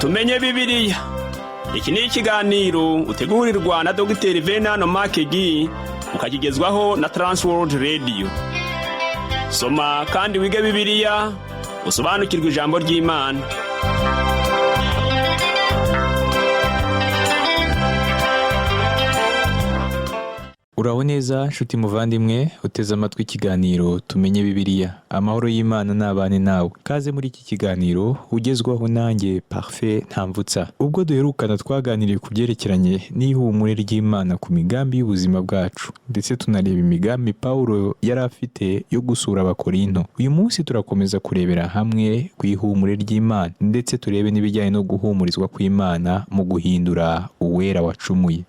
tumenye Bibiliya. Iki ni ikiganiro utegurirwa na Dr. Venano Makegi ukakigezwaho na Transworld Radio. Soma kandi wige Bibiliya usobanukirwe ijambo ry'Imana. Uraho neza nshuti muvandimwe uteze amatwi ikiganiro tumenye Bibiliya. Amahoro y'Imana nabane nawe. Kaze muri iki kiganiro ugezwaho nanjye Parfait Ntamvutsa. Ubwo duherukana twaganiriye ku byerekeranye n'ihumure ry'Imana ku migambi y'ubuzima bwacu, ndetse tunareba imigambi Paulo yari afite yo gusura Abakorinto. Uyu munsi turakomeza kurebera hamwe ku ihumure ry'Imana, ndetse turebe n'ibijyanye no guhumurizwa kw'Imana mu guhindura uwera wacumuye.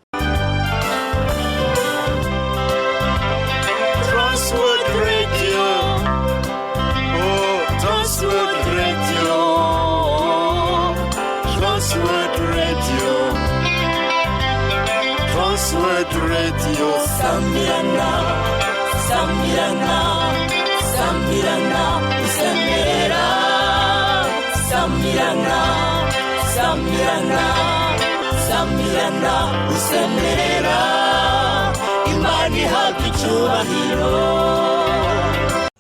Transworld Radio, Samirana, Samirana, Samirana, Usemera, Samirana, Samirana, Samirana, Usemera, Imani hafi cyubahiro.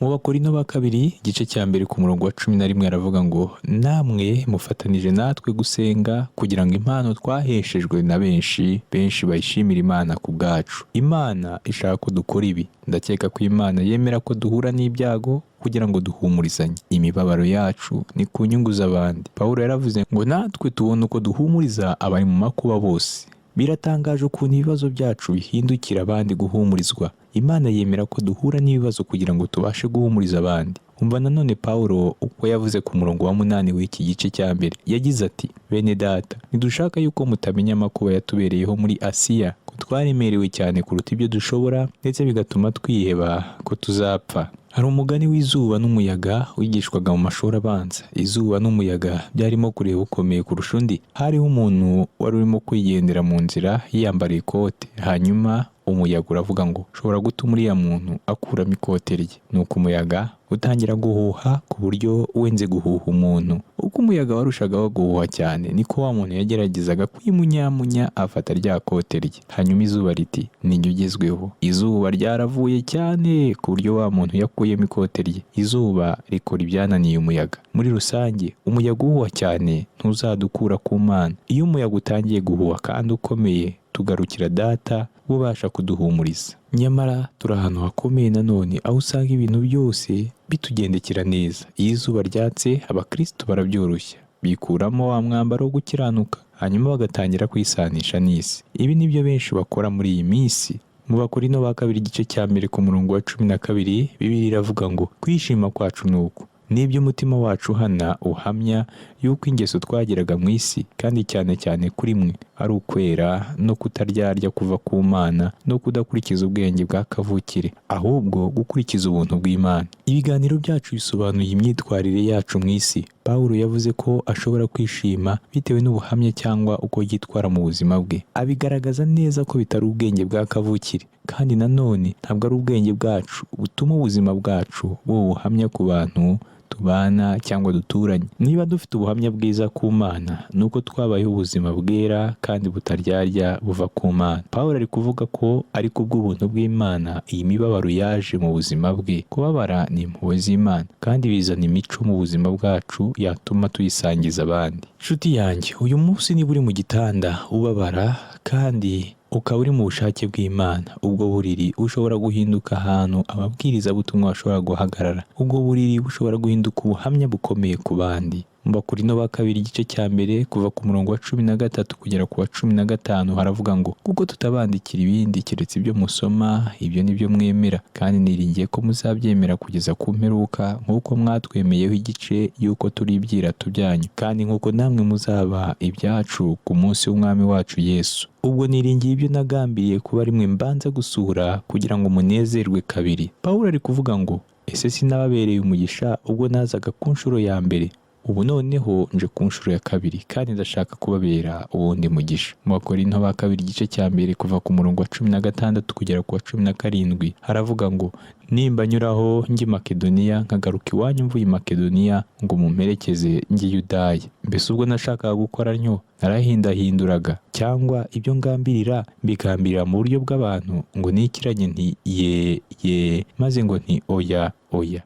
Mu Bakorinto ba kabiri igice cya mbere ku murongo wa 11 aravuga ngo namwe mufatanije natwe gusenga kugira ngo impano twaheshejwe na benshi bayishimira Imana ku bwacu. Imana ishaka ko dukora ibi. Ndakeka ko Imana yemera ko duhura n'ibyago kugira ngo duhumurizanye. Imibabaro yacu ni ku nyungu z'abandi. Paulo yaravuze ngo natwe tubone uko duhumuriza abari mu makuba bose. Biratangaje ukuntu ibibazo byacu bihindukira abandi guhumurizwa. Imana yemera ko duhura n'ibibazo kugira ngo tubashe guhumuriza abandi. Umva nanone Paulo uko yavuze ku murongo wa 8 w'iki gice cya mbere. Yagize ati: bene data, ntidushaka yuko mutamenya amakuba yatubereyeho muri Asiya, ko twaremerewe cyane kuruta ibyo dushobora, ndetse bigatuma twiheba ko tuzapfa. Hari umugani w'izuba n'umuyaga wigishwaga mu mashuri abanza. Izuba n'umuyaga byarimo kureba ukomeye kurusha undi. Hariho umuntu wari urimo kwigendera mu nzira yiyambariye ikote, hanyuma umuyaga uravuga ngo ushobora gutuma uriya muntu akuramo ikote rye. Nuko umuyaga utangira guhuha ku buryo wenze guhuha umuntu. Uko umuyaga warushagaho guhuha cyane, niko wa muntu yageragezaga kwimunyamunya afata rya kote rye. Hanyuma izuba riti: ninjye ugezweho. Izuba ryaravuye cyane ku buryo wa muntu yakuyemo ikote rye. Izuba rikora ibyananiye umuyaga. Muri rusange umuyaga uhuha cyane ntuzadukura ku Mana. Iyo umuyaga utangiye guhuha kandi ukomeye, tugarukira Data ubasha kuduhumuriza. Nyamara turi ahantu hakomeye nanone, aho usanga ibintu byose bitugendekera neza. Iyo izuba ryatse, abakristo barabyoroshya, bikuramo wa mwambaro wo gukiranuka, hanyuma bagatangira kwisanisha n'isi. Ibi nibyo benshi bakora muri iyi minsi. Mu Bakorinto ba kabiri igice cya mbere ku murongo wa 12 Bibiliya iravuga ngo kwishima kwacu nuko nibyo umutima wacu uhana uhamya yuko ingeso twagiraga mu isi, kandi cyane cyane kuri mwe, ari ukwera no kutaryarya kuva ku Mana, no kudakurikiza ubwenge bwa kavukire, ahubwo gukurikiza ubuntu bw'Imana. Ibiganiro byacu bisobanuye imyitwarire yacu mu isi. Paulo yavuze ko ashobora kwishima bitewe n'ubuhamya cyangwa uko yitwara mu buzima bwe. Abigaragaza neza ko bitari ubwenge bwa kavukire, kandi nanone ntabwo ari ubwenge bwacu butuma ubuzima bwacu buhamya ku bantu tubana cyangwa duturanye. Niba dufite ubuhamya bwiza ku Mana, nuko twabayeho ubuzima bwera kandi butaryarya buva ku Mana. Paulo ari kuvuga ko ari kubw'ubuntu bw'Imana iyi mibabaro yaje mu buzima bwe. Kubabara ni impuhwe z'Imana, kandi bizana imico mu buzima bwacu yatuma tuyisangiza abandi. Nshuti yanjye, uyu munsi niba uri mu gitanda ubabara kandi ukaba uri mu bushake bw'Imana, ubwo buriri ushobora guhinduka ahantu ababwiriza butumwa bashobora guhagarara. Ubwo buriri bushobora guhinduka ubuhamya bukomeye ku bandi. Mu Bakorinto ba kabiri igice cya mbere kuva ku murongo wa 13 kugera ku wa 15 haravuga ngo kuko tutabandikira ibindi keretse ibyo musoma, ibyo nibyo mwemera, kandi niringiye ko muzabyemera kugeza ku mperuka, nk'uko mwatwemeyeho igice yuko turi ibyirato byanyu, kandi nk'uko namwe muzaba ibyacu ku munsi w'Umwami wacu Yesu. Ubwo niringiye ibyo nagambiriye kuba ari mwe mbanza gusura kugira ngo munezerwe kabiri. Paulo ari kuvuga ngo ese sinababereye umugisha ubwo nazaga ku nshuro ya mbere? ubu noneho nje ku nshuro ya kabiri kandi ndashaka kubabera uwundi mugisha. Mu Bakorinto ba kabiri igice cya mbere kuva ku murongo wa 16 kugera ku wa 17 haravuga ngo nimba nyuraho njye Makedoniya nkagaruka iwanyu mvuye Makedoniya ngo mumperekeze njye Yudaya, mbese ubwo nashakaga gukora ntyo narahindahinduraga, cyangwa ibyo ngambirira mbigambirira mu buryo bw'abantu ngo nikiranye nti ye maze ngo nti oya.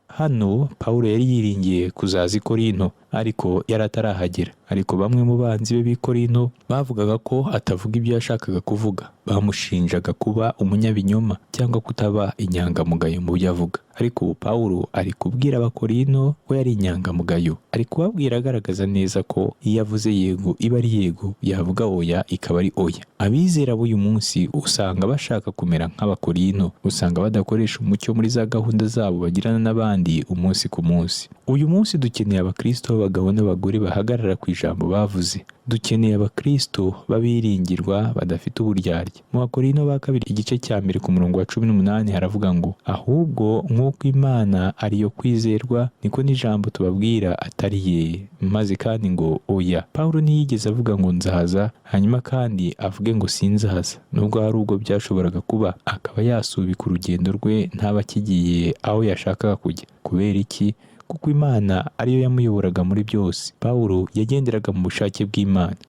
Hano Pawulo yari yiringiye kuzaza i Korinto ariko yaratarahagera, ariko bamwe mu banzi be b'i Korinto bavugaga ko atavuga ibyo yashakaga kuvuga. Bamushinjaga kuba umunyabinyoma cyangwa kutaba inyangamugayo mu byo avuga, ariko ubu Pawulo ari kubwira Abakorinto ko yari inyangamugayo, ari kubabwira agaragaza neza ko iyo avuze yego iba ari yego, yavuga oya ikaba ari oya. Abizera b'uyu munsi usanga bashaka kumera nk'Abakorinto, usanga badakoresha umucyo muri za gahunda zabo bagirana n'abandi umunsi ku munsi. Uyu munsi dukeneye abakristo b'abagabo n'abagore bahagarara ku ijambo bavuze. Dukeneye abakristo babiringirwa badafite uburyarya. Mu Bakorinto ba kabiri igice cya mbere ku murongo wa 18 haravuga ngo ahubwo nk'uko Imana ariyo kwizerwa niko n'ijambo tubabwira atari ye, maze kandi ngo oya. Pawulo ntiyigeze avuga ngo nzaza hanyuma kandi avuge ngo sinzaza, nubwo hari ubwo byashoboraga kuba akaba yasubika urugendo rwe ntabakigiye aho yashakaga kujya. Kubera iki? Kuko Imana ariyo yamuyoboraga muri byose. Pawulo yagenderaga mu bushake bw'Imana.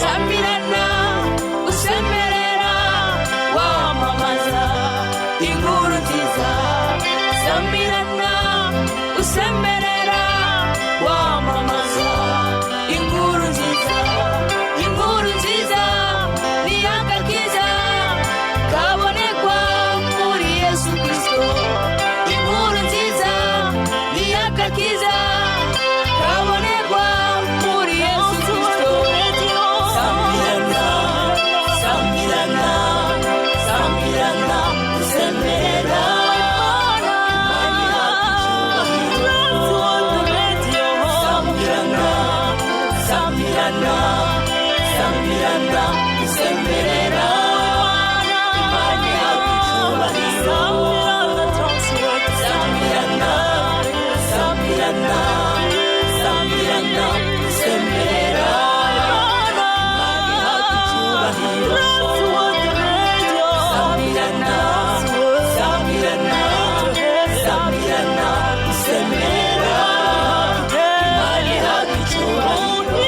Samirana usemerera wamamaza inkuru nziza. Samirana usemerera wamamaza inkuru nziza. Inkuru nziza ni agakiza kabonekwa muri Yesu Kristo. Inkuru nziza ni agakiza kabonekwa muri Yesu Kristo. Samirana, samirana, samirana usemerera samirana, samirana, samirana usemerera imani yakucyubahiro. Samirana, samirana, samirana usemerera imani yakucyubahiro. Samirana, samirana, samirana usemerera imani yakucyubahiro.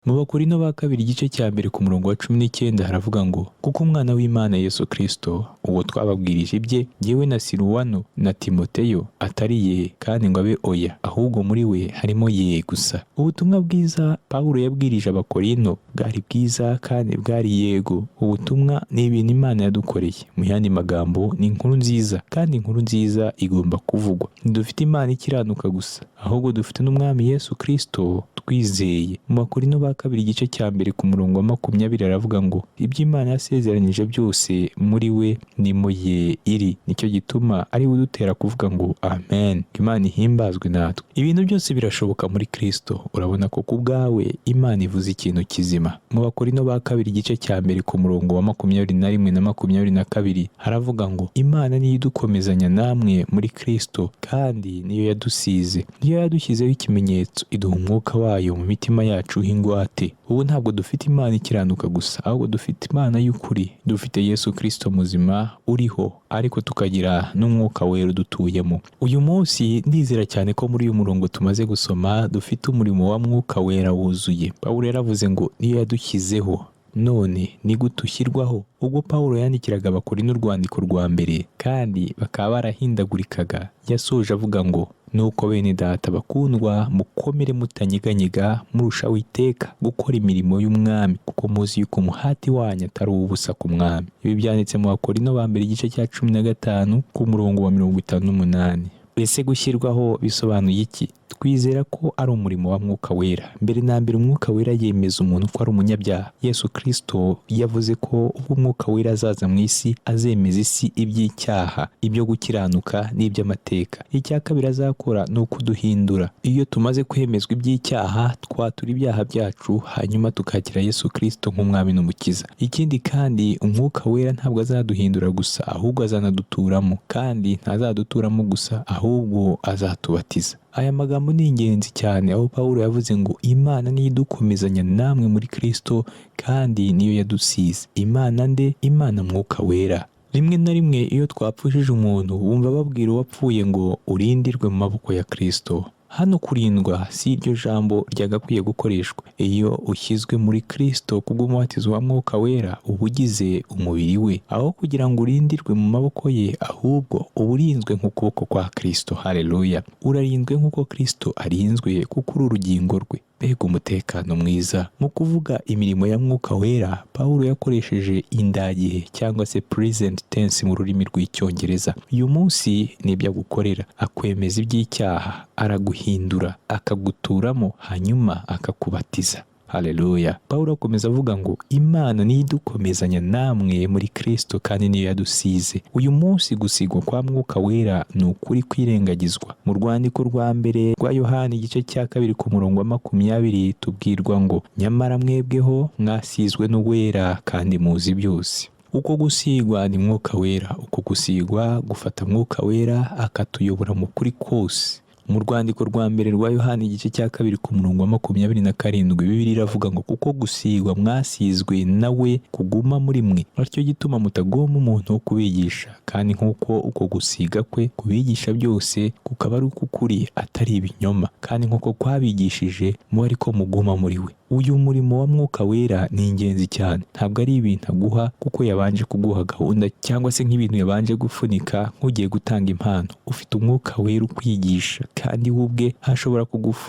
Mu Bakorinto ba kabiri igice cya mbere ku murongo wa 19 haravuga ngo kuko umwana w'Imana Yesu Kristo uwo twababwirije ibye jyewe na Siluwano na Timoteyo atari ye kandi ngo abe oya, ahubwo muri we harimo ye gusa. Ubutumwa bwiza Pawulo yabwirije Abakorinto bwari bwiza kandi bwari yego. Ubutumwa ni ibintu Imana yadukoreye. Mu yandi magambo ni inkuru nziza, kandi inkuru nziza igomba kuvugwa. Ntidufite Imana ikiranuka gusa, ahubwo dufite n'Umwami Yesu Kristo twizeye. Mu Bakorinto ba kabiri igice cya mbere ku murongo wa 20 aravuga ngo ibyo Imana yasezeranyije byose muri we nimo ye iri. Nicyo gituma ari we udutera kuvuga ngo amen. Imana ihimbazwe natwe. Ibintu byose birashoboka muri Kristo. Urabona ko ku bwawe Imana ivuze ikintu kizima. Mu Bakorinto ba kabiri igice cya mbere ku murongo wa 21 na 22 haravuga ngo Imana niyo idukomezanya namwe muri Kristo kandi niyo yadusize, niyo yadushyizeho ikimenyetso, iduha umwuka wayo mu mitima yacu h'ingwate. Ubu ntabwo dufite Imana ikiranuka gusa, ahubwo dufite Imana y'ukuri. Dufite Yesu Kristo muzima uriho, ariko tukagira n'umwuka wera udutuyemo. Uyu munsi ndizera cyane ko muri uyu murongo tumaze gusoma dufite umurimo wa mwuka wera wuzuye. Pawulo yaravuze ngo niyo yadushyizeho, none ni gute ushyirwaho? Ubwo Pawulo yandikiraga Abakorinto urwandiko rwa mbere kandi bakaba barahindagurikaga, yasoje avuga ngo nuko bene data bakundwa mukomere mutanyeganyega murushaho iteka gukora imirimo y'umwami, kuko muzi yuko umuhati wanyu atari ubusa ku mwami. Ibi byanditse mu Bakorinto ba mbere igice cya 15 ku murongo wa 58. Ese gushyirwaho bisobanuye iki? Twizera ko ari umurimo wa mwuka wera. Mbere na mbere umwuka wera yemeza umuntu ko ari umunyabyaha. Yesu Kristo yavuze ko ubwo umwuka wera azaza mu isi azemeza isi iby'icyaha, ibyo gukiranuka n'iby'amateka. Icya kabiri azakora ni ukuduhindura. Iyo tumaze kwemezwa iby'icyaha twatura ibyaha byacu hanyuma tukakira Yesu Kristo nk'umwami n'umukiza. Ikindi kandi umwuka wera ntabwo azaduhindura gusa, ahubwo azanaduturamo, kandi ntazaduturamo gusa ahubwo azatubatiza. Aya magambo ni ingenzi cyane, aho Pawulo yavuze ngo Imana niyo idukomezanya namwe muri Kristo kandi niyo yadusize. Imana nde? Imana Mwuka Wera. Rimwe na rimwe iyo twapfushije umuntu wumva babwira uwapfuye ngo urindirwe mu maboko ya Kristo. Hano kurindwa si iryo jambo ryagakwiye gukoreshwa. Iyo ushyizwe muri Kristo kubw'umubatizo wa Mwuka Wera uba ugize umubiri we, aho kugira ngo urindirwe mu maboko ye, ahubwo uba urinzwe nk'ukuboko kwa Kristo. Haleluya! Urarinzwe nk'uko Kristo arinzwe kuko uri urugingo rwe. Mbega umutekano mwiza! Mu kuvuga imirimo ya Mwuka Wera, Pawulo yakoresheje indagihe cyangwa se present tense mu rurimi rw'icyongereza. Uyu munsi nibyo agukorera, akwemeza iby'icyaha, araguhindura, akaguturamo, hanyuma akakubatiza. Haleluya! Pawulo akomeza avuga ngo Imana niyo idukomezanya namwe muri Kristo kandi niyo yadusize. Uyu munsi gusigwa kwa Mwuka Wera ni ukuri kwirengagizwa. Mu rwandiko rwa mbere rwa Yohana igice cya 2 ku murongo wa 20 tubwirwa ngo nyamara mwebweho mwasizwe n'Uwera kandi muzi byose. Uko gusigwa ni Mwuka Wera. Uko gusigwa gufata Mwuka Wera akatuyobora mu kuri kose. Mu rwandiko rwa mbere rwa Yohana igice cya 2 ku murongo wa 27 Bibiliya iravuga ngo kuko gusigwa mwasizwe nawe kuguma muri mwe, aricyo gituma mutagomba umuntu wo kubigisha, kandi nk'uko uko gusiga kwe kubigisha byose kukaba ari ukuri atari ibinyoma, kandi nk'uko kwabigishije mu ariko muguma muri we. Uyu murimo wa Mwuka Wera ni ingenzi cyane. Ntabwo ari ibintu aguha kuko yabanje kuguha gahunda cyangwa se nk'ibintu yabanje gufunika nk'ugiye gutanga impano. Ufite Umwuka Wera ukwigisha, kandi we ubwe ashobora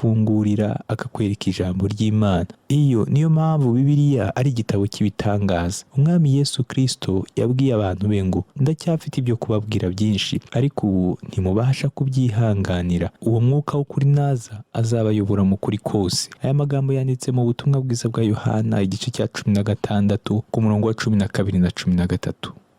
kugufungurira akakwereka ijambo ry'Imana. Iyo niyo mpamvu Bibiliya ari igitabo cy'ibitangaza. Umwami Yesu Kristo yabwiye abantu be ngo ndacyafite ibyo kubabwira byinshi, ariko ubu ntimubasha kubyihanganira. Uwo Mwuka w'ukuri naza azabayobora mu kuri kose. Aya magambo yanditse mu butumwa bwiza bwa Yohana igice cya 16 ku murongo wa 12 na 13.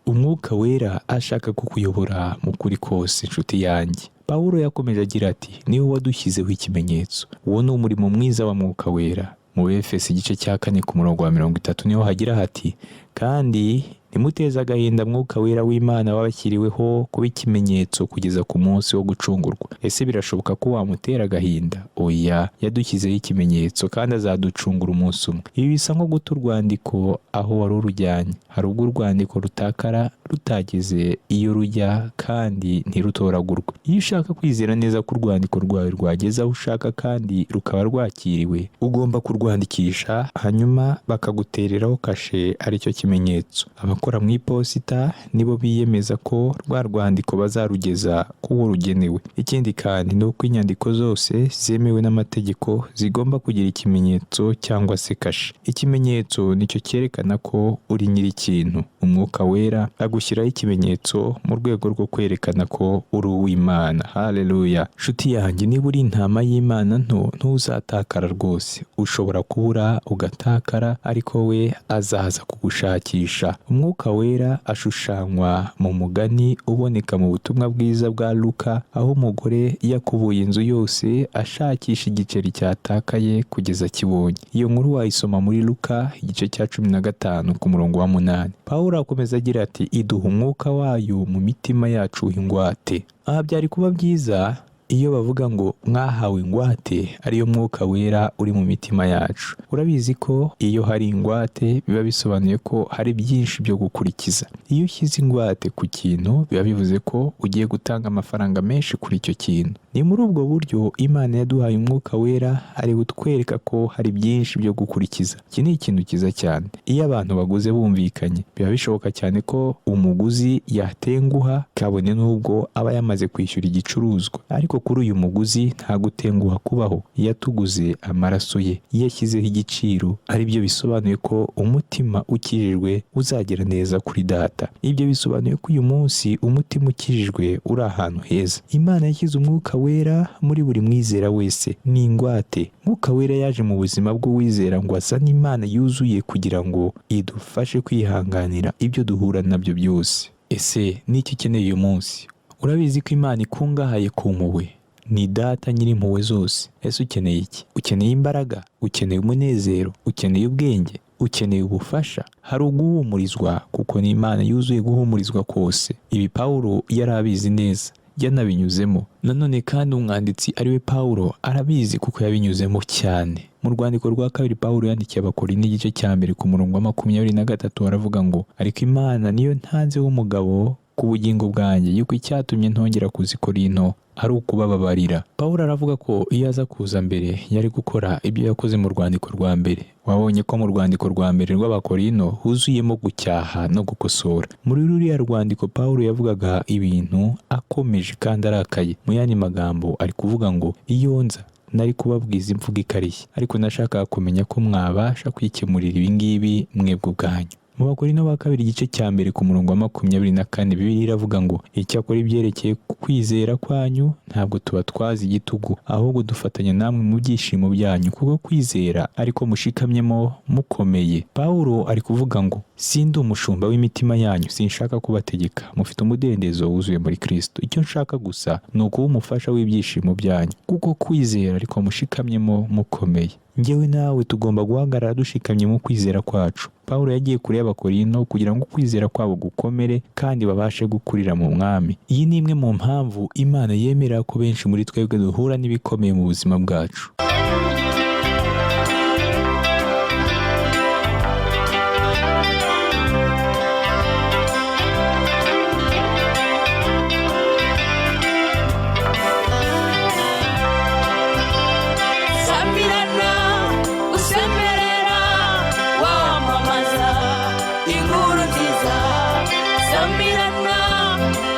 Umwuka Wera ashaka kukuyobora mu kuri kose, inshuti yanjye. Pawulo yakomeje agira ati niwe wadushyizeho ikimenyetso. Uwo ni umurimo mwiza wa Mwuka Wera. Mu Efeso igice cya 4 ku murongo wa 30 niho hagira hati kandi nimuteze agahinda Mwuka Wera w'Imana wabashyiriweho kuba ikimenyetso kugeza ku munsi wo gucungurwa. Ese birashoboka ko wamutera agahinda? Oya, yadushyizeho ikimenyetso kandi azaducungura umunsi umwe. Ibi bisa nko guta urwandiko aho wari urujyanye. Hari ubwo urwandiko rutakara rutageze iyo rujya kandi ntirutoragurwe. Iyo ushaka kwizera neza ko urwandiko rwawe rwageze aho ushaka kandi rukaba rwakiriwe, ugomba kurwandikisha hanyuma bakagutereraho kashe, aricyo kimenyetso. Abakora mu iposita nibo biyemeza ko rwa rwandiko bazarugeza kuwo rugenewe. Ikindi kandi ni uko inyandiko zose zemewe n'amategeko zigomba kugira ikimenyetso cyangwa se kashe. Ikimenyetso nicyo cyerekana ko uri nyiri ikintu. Umwuka Wera agushyiraho ikimenyetso mu rwego rwo kwerekana ko uri uw'Imana. Haleluya! Nshuti yanjye, niba uri intama y'Imana nto, ntuzatakara rwose. Ushobora kubura ugatakara, ariko we azaza kugushakisha. Umwuka Wera ashushanywa mu mugani uboneka mu butumwa bwiza bwa Luka, aho umugore yakubuye inzu yose ashakisha igiceri cyatakaye kugeza kibonye. Iyo nkuru wayisoma muri Luka igice cya 15 ku murongo wa 8. Pawulo akomeza agira ati iduha umwuka wayo mu mitima yacu ingwate. Aha byari kuba byiza iyo bavuga ngo mwahawe ingwate, ariyo Mwuka Wera uri mu mitima yacu. Urabizi ko iyo hari ingwate biba bisobanuye ko hari byinshi byo gukurikiza. Iyo ushyize ingwate ku kintu biba bivuze ko ugiye gutanga amafaranga menshi kuri icyo kintu. Ni muri ubwo buryo Imana yaduhaye Umwuka Wera, ari butwereka ko hari byinshi byo gukurikiza. Iki ni ikintu cyiza cyane. Iyo abantu baguze bumvikanye, biba bishoboka cyane ko umuguzi yatenguha kabone n'ubwo aba yamaze kwishyura igicuruzwa. Ariko kuri uyu muguzi nta gutenguha kubaho. Iyo atuguze amaraso ye, iyo yashyizeho igiciro, ari byo bisobanuye ko umutima ukijijwe uzagera neza kuri Data. Ibyo bisobanuye ko uyu munsi umutima ukijijwe uri ahantu heza. Imana yashyize Umwuka Wera muri buri mwizera wese. Ni ingwate. Mwuka Wera yaje mu buzima bw'uwizera ngo azane Imana yuzuye kugira ngo idufashe kwihanganira ibyo duhura nabyo byose. Ese ni iki ukeneye uyu munsi? Urabizi ko Imana ikungahaye ku mpuhwe. Ni Data nyiri impuhwe zose. Ese ukeneye iki? Ukeneye imbaraga? Ukeneye umunezero? Ukeneye ubwenge? Ukeneye ubufasha? Hari uguhumurizwa kuko ni Imana yuzuye guhumurizwa kose. Ibi Pawulo yari abizi neza. yanabinyuzemo. Nanone kandi umwanditsi ariwe Pawulo arabizi kuko yabinyuzemo cyane. Mu rwandiko rwa kabiri Pawulo yandikiye Abakorinto igice cya mbere ku murongo wa 23 aravuga ngo ariko Imana niyo ntanze w'umugabo ku bugingo bwanjye yuko icyatumye ntongera kuza i Korinto ari ukubababarira. Pawulo aravuga ko iyo aza kuza mbere yari gukora ibyo yakoze mu rwandiko rwa mbere. Wabonye ko mu rwandiko rwa mbere rw'Abakorinto huzuyemo gucyaha no gukosora. Muri ruriya rwandiko Pawulo yavugaga ibintu akomeje kandi arakaye. Mu yandi magambo ari kuvuga ngo iyo nza nari kubabwiza imvugo ikarishye, ariko nashakaga kumenya ko mwabasha kwikemurira ibingibi mwebwe ubwanyu. Mu Bakorinto ba kabiri igice cya mbere ku murongo wa 24 Bibiliya iravuga ngo icyakora ibyerekeye kwizera kwanyu ntabwo tuba twazi igitugu, ahubwo dufatanya namwe mu byishimo byanyu kuko kwizera ariko mushikamyemo mukomeye. Pawulo ari kuvuga ngo sindi umushumba w'imitima yanyu, sinshaka kubategeka, mufite umudendezo wuzuye muri Kristo. Icyo nshaka gusa ni ukuba umufasha w'ibyishimo byanyu kuko kwizera ariko mushikamyemo mukomeye. Njyewe nawe tugomba guhagarara dushikamye mu kwizera kwacu. Pawulo yagiye kure y'Abakorinto kugira ngo kwizera kwabo gukomere kandi babashe gukurira mu mwami. Iyi ni imwe mu mpamvu Imana yemera ko benshi muri twebwe duhura n'ibikomeye mu buzima bwacu.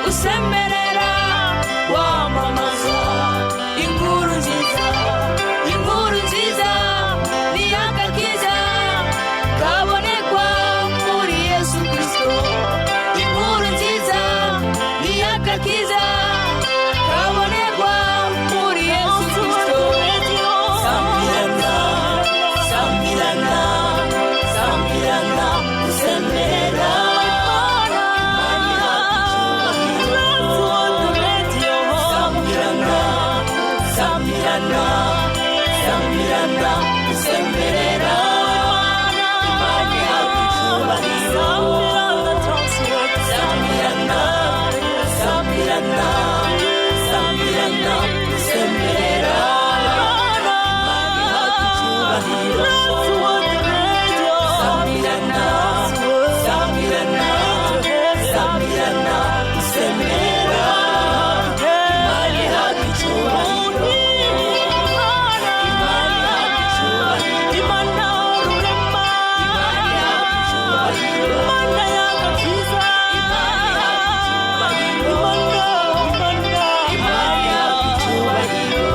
Usemerera wamamaza inkuru nziza, inkuru nziza ni agakiza kabonekwa muri Yesu Kristo. Inkuru nziza ni agakiza kabonekwa muri Yesu Kristo. Sambirana, sambirana, sambirana, usemerera Sambirana, usemerera Imana yacu icyubahiro. Sambirana, sambirana, sambirana, usemerera Imana yacu icyubahiro. Sambirana, sambirana, sambirana, usemerera Imana yacu icyubahiro.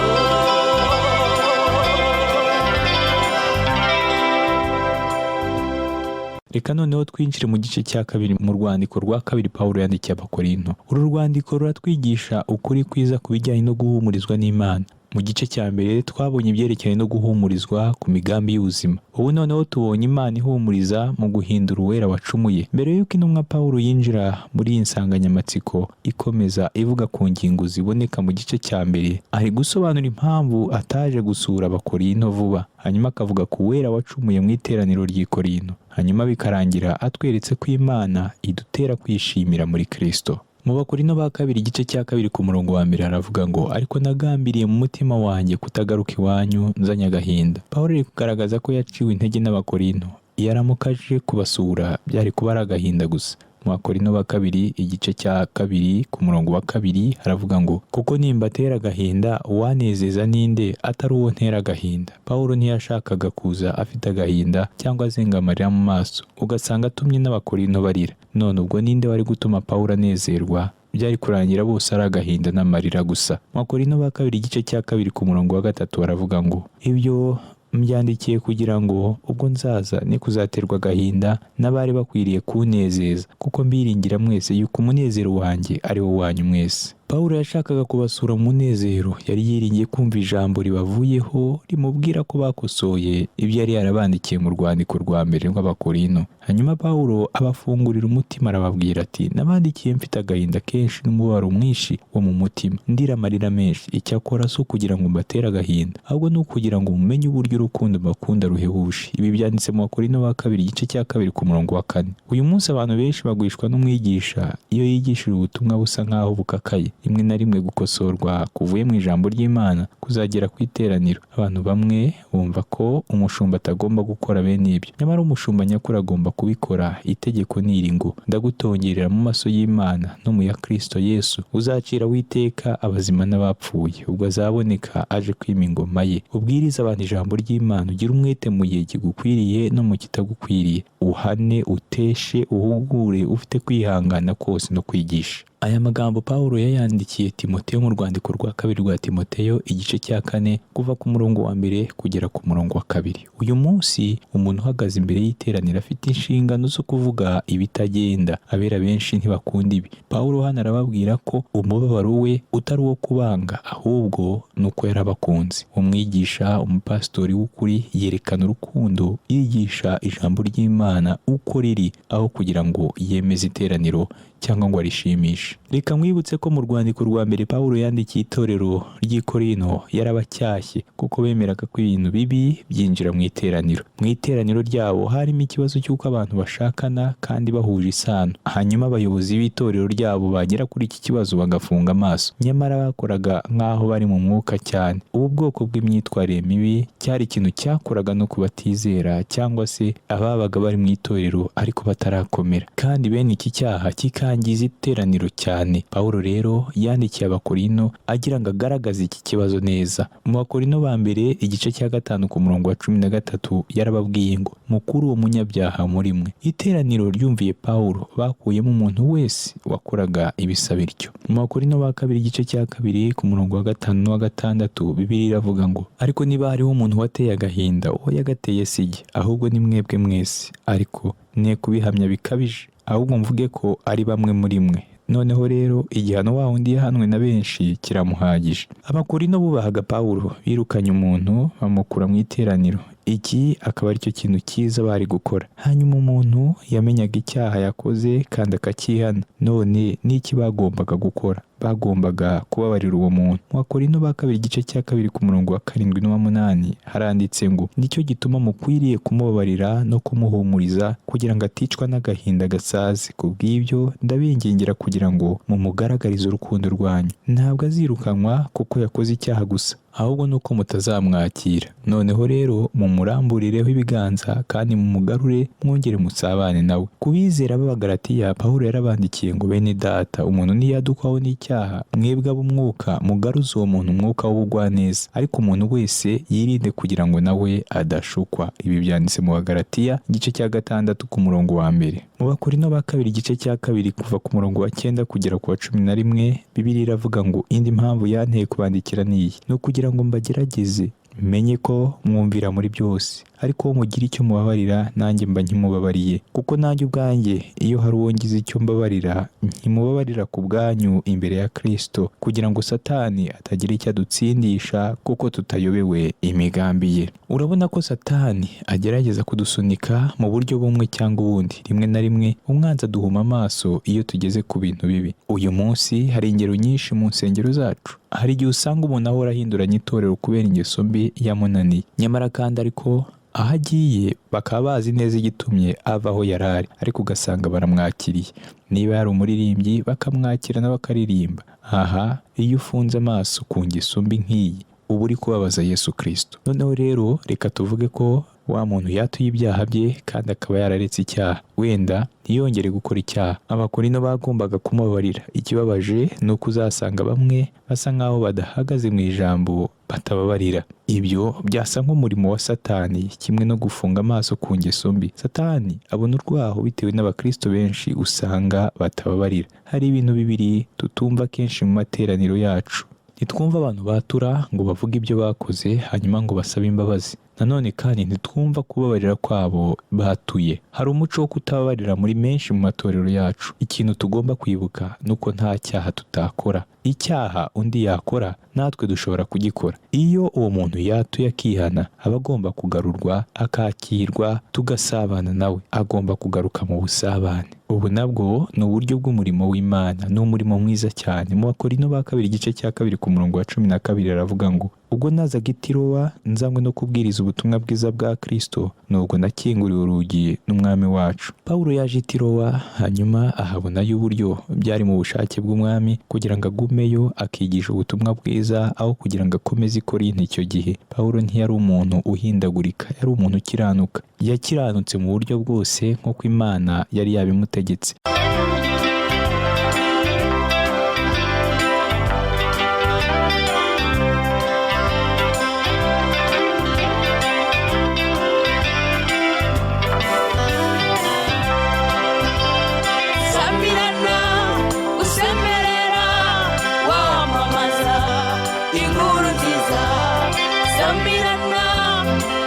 Reka noneho twinjire mu gice cya kabiri mu rwandiko rwa kabiri Pawulo yandikiye Abakorinto. Uru rwandiko ruratwigisha ukuri kwiza ku bijyanye no guhumurizwa n'Imana. Mu gice cya mbere twabonye ibyerekeranye no guhumurizwa ku migambi y'ubuzima. Ubu noneho tubonye Imana ihumuriza mu guhindura uwera wacumuye. Mbere y'uko intumwa Pawulo yinjira muri iyi nsanganyamatsiko ikomeza ivuga ku ngingo ziboneka mu gice cya mbere, ari gusobanura impamvu ataje gusura Abakorinto vuba, hanyuma akavuga ku wera wacumuye mu iteraniro ry'i Korinto, hanyuma bikarangira atweretse ko Imana idutera kwishimira muri Kristo. Mu Bakorinto ba kabiri igice cya kabiri ku murongo wa 1 aravuga ngo ariko nagambiriye mu mutima wanjye kutagaruka iwanyu nzanye agahinda. Pawulo ari kugaragaza ko yaciwe intege n'Abakorinto. Iyo aramukaje kubasura byari kuba ari agahinda gusa. Mu Bakorinto ba kabiri igice cya kabiri ku murongo wa 2 haravuga ngo kuko nimbatera agahinda uwanezeza ninde atari uwo ntera agahinda. Pawulo ntiyashakaga kuza afite agahinda cyangwa azengamarira mu maso ugasanga atumye n'Abakorinto barira. None ubwo ninde wari gutuma Pawulo anezerwa? Byari kurangira bose ari agahinda n'amarira gusa. Mu Bakorinto ba kabiri igice cya kabiri ku murongo wa 3 baravuga ngo ibyo mbyandikiye kugira ngo ubwo nzaza ni kuzaterwa agahinda n'abari bakwiriye kunezeza, kuko mbiringira mwese yuko umunezero wanjye ari wo wanyu mwese. Pawulo yashakaga kubasura mu munezero, yari yiringiye kumva ijambo ribavuyeho rimubwira ko bakosoye ibyo yari yarabandikiye mu rwandiko rwa mbere rw'Abakorinto. Hanyuma Pawulo abafungurira umutima arababwira ati nabandikiye mfite agahinda kenshi n'umubabaro mwinshi wo mu mutima, ndira amarira menshi. Icyakora si ukugira ngo mbatere agahinda, ahubwo ni ukugira ngo mumenye uburyo urukundo mbakunda ruhebuje. Ibi byanditse mu Bakorinto ba kabiri igice cya kabiri ku murongo wa 4. Uyu munsi abantu benshi bagwishwa n'umwigisha iyo yigishije ubutumwa busa nk'aho bukakaye. rimwe na rimwe gukosorwa kuvuye mu ijambo ry'Imana kuzagera ku iteraniro. Abantu bamwe bumva ko umushumba atagomba gukora bene ibyo, nyamara umushumba nyakuri agomba kubikora. Itegeko ni iri ngo ndagutongerera mu maso y'Imana no mu ya Kristo Yesu, uzacira witeka abazima n'abapfuye ubwo azaboneka aje kwima ingoma ye. Ubwiriza abantu ijambo ry'Imana, ugira umwete mu gihe kigukwiriye no mu kitagukwiriye, uhane, uteshe, uhugure, ufite kwihangana kose no kwigisha. Aya magambo Pawulo yayandikiye Timoteyo mu rwandiko rwa kabiri rwa Timoteyo igice cya 4 kuva ku murongo wa 1 kugera ku murongo wa 2. Uyu munsi umuntu uhagaze imbere y'iteraniro afite inshingano zo kuvuga ibitagenda. Abera benshi ntibakunda ibi. Pawulo hano arababwira ko umubabaro we utari uwo kubanga, ahubwo nuko yarabakunze. Umwigisha, umupasitori w'ukuri yerekana urukundo, yigisha ijambo ry'Imana uko riri, aho kugira ngo yemeze iteraniro cyangwa ngo arishimishe. Reka mwibutse ko mu rwandiko rwa mbere Pawulo yandikiye itorero ry'i Korinto yarabacyashye kuko bemeraga ko ibintu bibi byinjira mu iteraniro. Mu iteraniro ryabo harimo ikibazo cy'uko abantu bashakana kandi bahuje isano. Hanyuma abayobozi b'itorero ryabo bagera kuri iki kibazo bagafunga amaso, nyamara bakoraga nk'aho bari mu mwuka cyane. Ubu bwoko bw'imyitwarire mibi cyari ikintu cyakoraga no kubatizera cyangwa se ababaga bari mu itorero ariko batarakomera, kandi bene iki cyaha kikangiza iteraniro cyane. Pawulo rero yandikiye Abakorinto agira ngo agaragaze iki kibazo neza. Mu Bakorinto ba mbere igice cya 5 ku murongo wa 13 yarababwiye ngo mukuru uwo munyabyaha muri mwe. Iteraniro ryumviye Pawulo bakuyemo umuntu wese wakoraga ibisa bityo. Mu Bakorinto ba kabiri igice cya 2 ku murongo wa 5 n'uwa 6 Bibiliya iravuga ngo ariko niba hariho umuntu wateye agahinda uwo yagateye sijye, ahubwo ni mwebwe mwese, ariko ne kubihamya bikabije, ahubwo mvuge ko ari bamwe muri mwe. Noneho rero igihano wa wundi yahanwe na benshi kiramuhagije. Abakorinto bubahaga Pawulo, birukanye umuntu bamukura mu iteraniro. Iki akaba ari cyo kintu cyiza bari gukora. Hanyuma umuntu yamenyaga icyaha yakoze kandi akacyihana. None n'iki bagombaga gukora? Bagombaga kubabarira uwo muntu. Mu Bakorinto ba kabiri igice cya 2 ku murongo wa 7 n'uwa 8 haranditse ngo nicyo gituma mukwiriye kumubabarira no kumuhumuriza kugira ngo aticwa n'agahinda gasaze. Kubw'ibyo ndabingingira kugira ngo mumugaragarize urukundo rwanyu. Ntabwo azirukanwa kuko yakoze icyaha gusa, ahubwo nuko mutazamwakira. Noneho rero mumuramburireho ibiganza kandi mumugarure mwongere musabane nawe. Kubizera b'Abagalatiya Pawulo yarabandikiye ngo bene data, umuntu niyadukwaho n'icyaha, mwebwe ab'umwuka mugaruze uwo muntu umwuka w'ubugwaneza, ariko umuntu wese yirinde kugira ngo nawe adashukwa. Ibi byanditse mu Bagalatiya igice cya 6 ku murongo wa 1. Mu Bakorinto ba kabiri igice cya 2 kuva ku murongo wa 9 kugera ku wa 11 Bibiliya iravuga ngo indi mpamvu yanteye kubandikira niyi, no kugira ngo mbagerageze menye ko mwumvira muri byose, ariko mugira icyo mubabarira nanjye mba nkimubabariye. Kuko nanjye ubwanjye iyo hari uwo ngize icyo mbabarira, nkimubabarira ku bwanyu imbere ya Kristo, kugira ngo Satani atagira icyo adutsindisha kuko tutayobewe imigambi ye. Urabona ko Satani agerageza kudusunika mu buryo bumwe cyangwa ubundi. Rimwe na rimwe umwanzi aduhuma amaso iyo tugeze ku bintu bibi. Uyu munsi hari ingero nyinshi mu nsengero zacu. Hari igihe usanga umuntu ahora ahinduranya itorero kubera ingeso mbi yamunaniye, nyamara kandi ariko aho agiye bakaba bazi neza igitumye ava aho yari ari, ariko ugasanga baramwakiriye. Niba yari umuririmbyi bakamwakira nawe akaririmba. Aha iyo ufunze amaso ku ngeso mbi nk'iyi uba uri kubabaza Yesu Kristo. Noneho rero reka tuvuge ko wa muntu yatuye ibyaha bye kandi akaba yararetse icyaha, wenda ntiyongere gukora icyaha. Abakorinto bagombaga kumubabarira. Ikibabaje ni uko uzasanga bamwe basa nk'aho badahagaze mu ijambo batababarira. Ibyo byasa nk'umurimo wa Satani, kimwe no gufunga amaso ku ngeso mbi. Satani abona urwaho bitewe n'Abakristo benshi usanga batababarira. Hari ibintu bibiri tutumva kenshi mu materaniro yacu. Ntitwumva abantu batura ngo bavuge ibyo bakoze hanyuma ngo basabe imbabazi. Nanone kandi ntitwumva kubabarira kwabo batuye. Hari umuco wo kutababarira muri menshi mu matorero yacu. Ikintu tugomba kwibuka nuko nta cyaha tutakora. Icyaha undi yakora natwe dushobora kugikora. Iyo uwo muntu yatuye akihana, aba agomba kugarurwa, akakirwa, tugasabana nawe. Agomba kugaruka mu busabane. Ubu nabwo ni uburyo bw'umurimo w'Imana, ni umurimo mwiza cyane. Mu Bakorinto ba kabiri igice cya 2 ku murongo wa 12 aravuga ngo ubwo nazaga i Tirowa nzanywe no kubwiriza ubutumwa bwiza bwa Kristo, nubwo nakinguriwe urugi n'umwami wacu. Pawulo yaje i Tirowa, hanyuma ahabonayo uburyo byari mu bushake bw'umwami kugira ngo agumeyo akigisha ubutumwa bwiza aho kugira ngo akomeze i Korinto. Icyo gihe Pawulo ntiyari umuntu uhindagurika, yari umuntu ukiranuka. Yakiranutse mu buryo bwose nk'uko Imana yari yabimutegetse.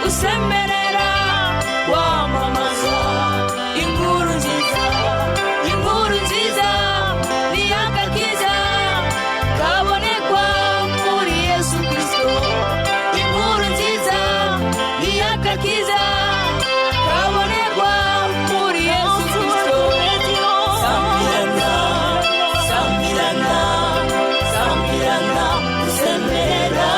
Usemerera wamamaza inkuru nziza, inkuru nziza ni agakiza kabonekwa muri Yesu Kristo. Inkuru nziza ni agakiza kabonekwa muri Yesu Kristo. Sambirana, sambirana, sambirana, usemerera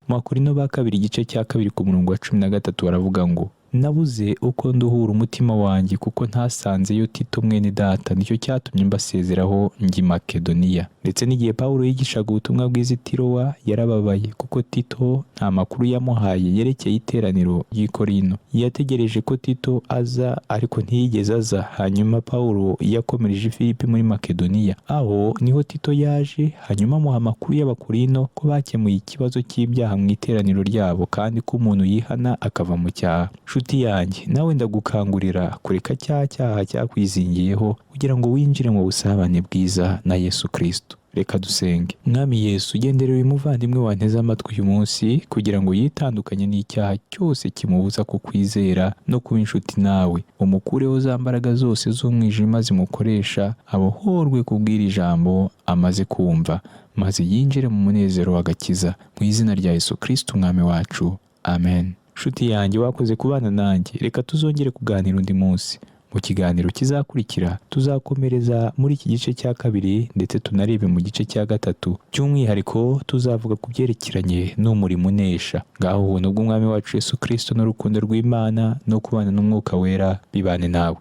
Abakorinto ba kabiri igice cya 2 ku murongo wa 13 baravuga ngo nabuze uko nduhura umutima wanjye kuko ntasanzeyo Tito mwene data, nicyo cyatumye mbasezeraho njye Makedoniya. Ndetse n'igihe Pawulo yigishaga ubutumwa bwiza i Tirowa yarababaye kuko Tito nta makuru yamuhaye yerekeye iteraniro ry'i Korinto. Yategereje ko Tito aza ariko ntiyigeze aza. Hanyuma Pawulo yakomereje i Filipi muri Makedoniya, aho niho Tito yaje, hanyuma amuha amakuru y'Abakorinto ko bakemuye ikibazo cy'ibyaha mu iteraniro ryabo kandi ko umuntu yihana akava mu cyaha. Nshuti yanjye, nawe ndagukangurira kureka cya cyaha cyakwizingiyeho kugira ngo winjire mu busabane bwiza na Yesu Kristo. Reka dusenge. Mwami Yesu, ugenderera uyu muvandimwe wanteze amatwi uyu munsi kugira ngo yitandukanye n'icyaha cyose kimubuza kukwizera no kuba inshuti nawe. Umukureho za mbaraga zose z'umwijima zimukoresha, abohorwe kubwira ijambo amaze kumva, maze yinjire mu munezero w'agakiza. Mu izina rya Yesu Kristo umwami wacu. Amen. Nshuti yanjye, wakoze kubana nanjye. Reka tuzongere kuganira undi munsi. Mu kiganiro kizakurikira tuzakomereza muri iki gice cya 2 ndetse tunarebe mu gice cya 3. By'umwihariko tuzavuga ku byerekeranye n'umurimo unesha. Ngaho ubuntu bw'umwami wacu Yesu Kristo n'urukundo rw'Imana no kubana n'Umwuka Wera bibane nawe.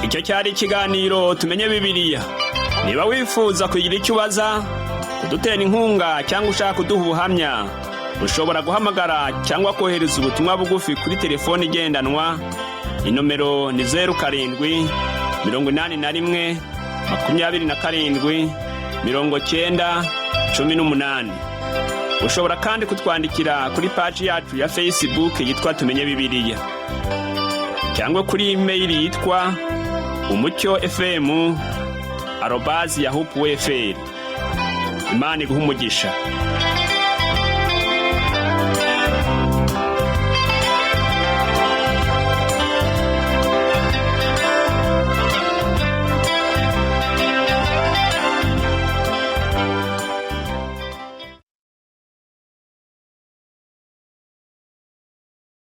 Icyo cyari ikiganiro tumenye Bibiliya. Niba wifuza kugira icyo ubaza, kudutera inkunga cyangwa ushaka kuduha ubuhamya, ushobora guhamagara cyangwa kohereza ubutumwa bugufi kuri telefone igendanwa. Inomero ni 07 81 27 90 18. Ushobora kandi kutwandikira kuri page yacu ya Facebook yitwa Tumenye Bibiliya, cyangwa kuri email yitwa umucyo@yahoo.fr. Imana iguhe umugisha.